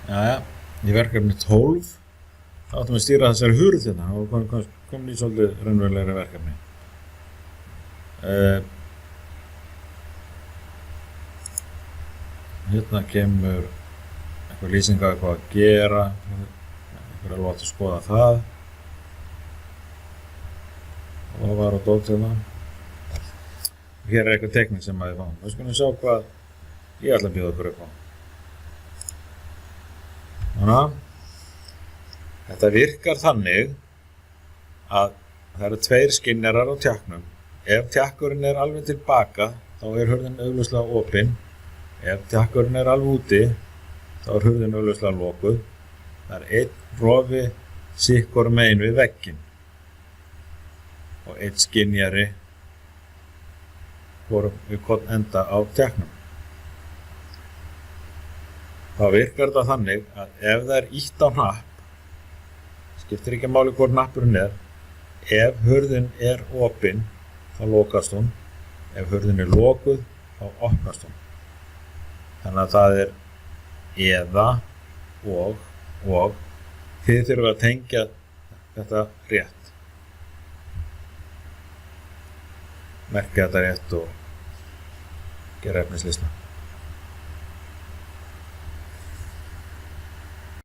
Jæja, í verkefni 12 þá áttum við að stýra þessari hurð hérna og komin í svolítið raunverulegri verkefni. Hérna kemur eitthvað lýsing á eitthvað að gera, eitthvað er alveg átt að skoða það. Og það var á dót hérna. Og hér er eitthvað tekning sem við fáum. Við skulum sjá hvað ég ætla að bjóða okkur upp á. Þannig að þetta virkar þannig að það eru 2 skynjarar á tjakknum. Ef tjakkurinn er alveg tilbaka, þá er hurðin augljóslega opin. Ef tjakkurinn er alveg úti, þá er hurðin augljóslega lokuð. Það er 1 rofi sitt megin við vegginn og 1 skynjari við hvorn enda á tjakknum. Þá virkar þetta þannig að ef það er ýtt á hnapp, skiptir ekki máli hvor hnappurinn er, ef hurðin er opin, þá lokast hún, ef hurðin er lokuð, þá opnast hún. Þannig að það er eða og þið þurfum að tengja þetta rétt. Merkja þetta rétt og gera efnislista.